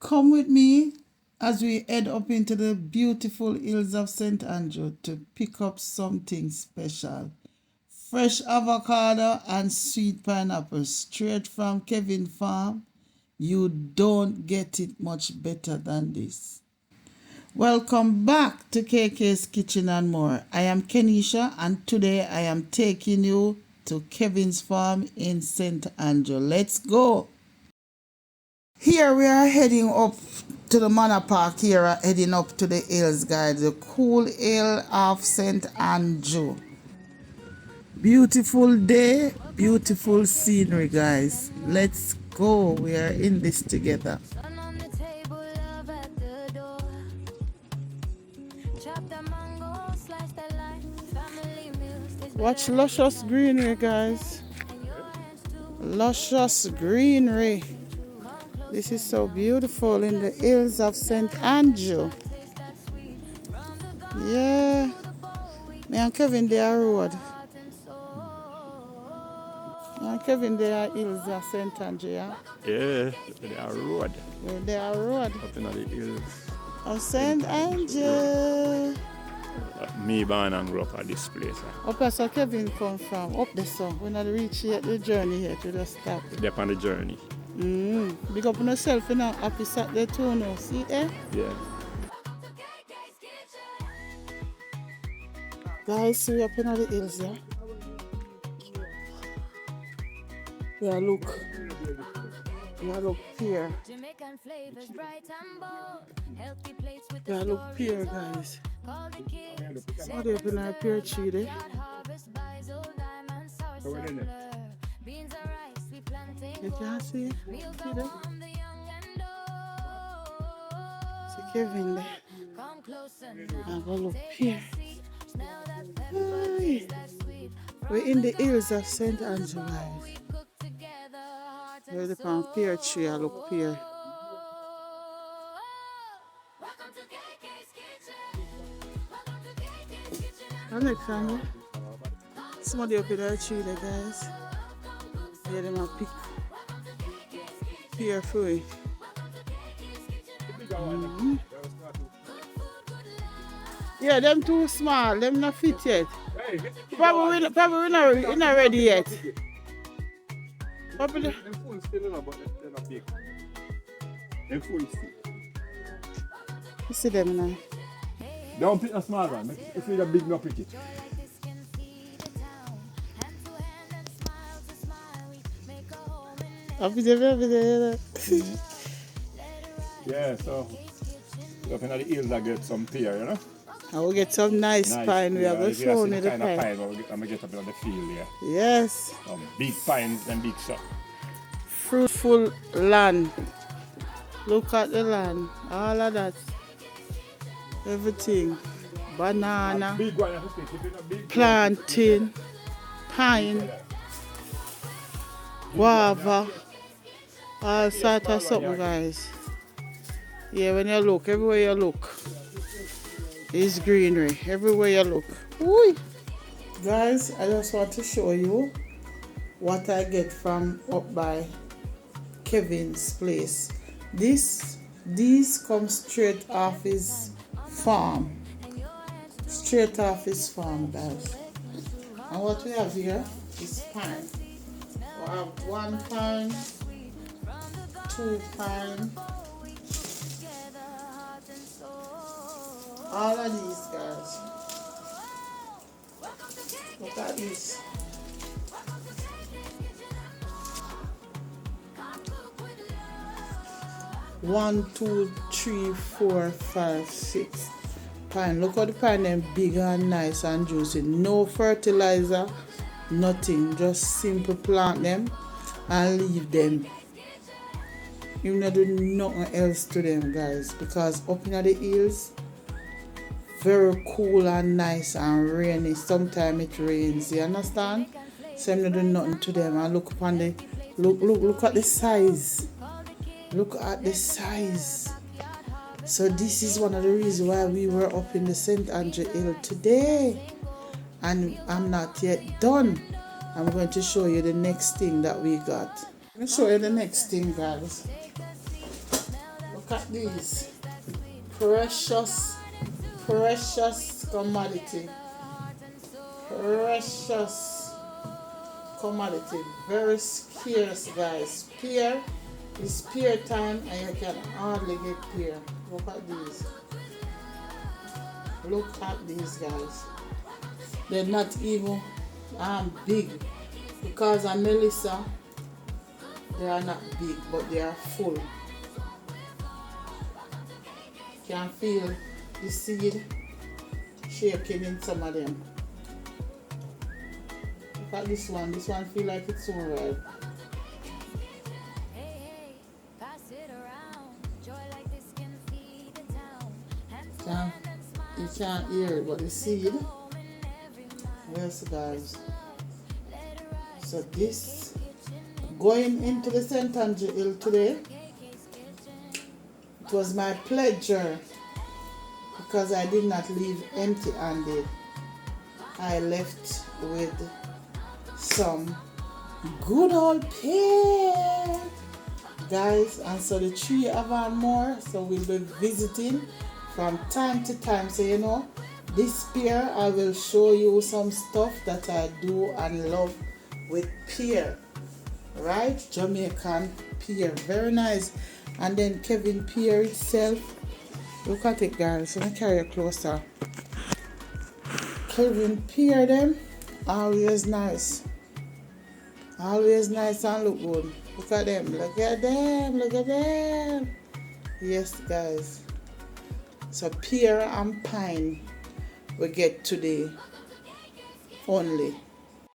Come with me as we head up into the beautiful hills of St. Andrew to pick up something special. Fresh avocado and sweet pineapple straight from Kevin's farm. You don't get it much better than this. Welcome back to KK's Kitchen and More. I am Kenisha and today I am taking you to Kevin's farm in St. Andrew. Let's go. Here we are heading up to the manor park here, heading up to the hills, guys. The cool hill of St. Andrew. Beautiful day, beautiful scenery, guys. Let's go. We are in this together. Watch luscious greenery, guys. Luscious greenery. This is so beautiful in the hills of St. Andrew. Yeah. Me and Kevin, they are road. Me and Kevin, they are hills of St. Andrew, yeah? Yeah, they are road. Well, they are road. Up in the hills. Of St. Andrew. Me born and grew up at this place. Up where so Kevin come from? Up the sun. We're not reach yet the journey yet. We just stop. They're on the journey. Big up on yourself, you know. Happy Saturday too now. See, eh? Yeah. Guys, see we up in the hills, yeah? Yeah, look. Yeah, look here. Jamaican flavors bright and bold. Healthy plates with Yeah, look here, guys. Somebody up in our pear tree there. You can see? See there? See Kevin there. I'm going to look here. Hi. We're in the hills of St. Andrew, guys. We're the palm pear tree. I look here. I like family. Somebody up in our tree there, guys. Yeah, them a pick pear fruit. Yeah, them too small. Them not fit yet. Probably not ready yet. Probably. Them full still in, but they're not big. Them full still. You see them now. Don't pick a small one. If you're big, no pick it. Yeah, so up in the hills I get some pear, you know? I will get some nice pine. We have a show me the kind pine. of pine I'm gonna get up in the field, yeah. Yes. Some big pines and big stuff. Fruitful land. Look at the land. All of that. Everything. Banana, Big one, you have to pick. If it's a big plantain, pine, guava, all sorts of something, guys. Yeah, when you look, everywhere you look, is greenery. Everywhere you look. Ooh. Guys, I just want to show you what I get from up by Kevin's place. These come straight off his farm. Straight off his farm, guys. And what we have here is pine. We have 1 pine, 2 pine. All of these, guys. Look at this. One, 2, 3, 4, 5, 6 pine. Look at the pine, them big and nice and juicy. No fertilizer, nothing. Just simple plant them and leave them. You not do nothing else to them, guys, because up in the hills, very cool and nice and rainy. Sometimes it rains, you understand? So I'm not doing nothing to them. And look upon the look at the size. Look at the size. So this is one of the reasons why we were up in the St. Andrew Hill today. And I'm not yet done. I'm going to show you the next thing that we got. Let me show you the next thing, guys. Look Look at these. Precious, precious commodity. Precious commodity. Very scarce, guys. Pear is pear time and you can hardly get pear. Look at these. Look at these, guys. They're not even big. Because of Melissa, they are not big, but they are full. Can feel the seed shaking in some of them. Look at this one. This one feel like it's soon ripe. You can't hear it, but the seed. Yes, guys. So this going into the St. Andrew Hill today. It was my pleasure because I did not leave empty-handed. I left with some good old pear, guys, and so the tree have on more, so we'll be visiting from time to time. So you know, this pear I will show you some stuff that I do and love with pear, right? Jamaican pear, very nice. And then Kevin pear itself, look at it, guys. Let me carry it closer. Kevin pear them, always nice. Always nice and look good. Look at them, look at them, look at them. Yes, guys. So pear and pine we get today only.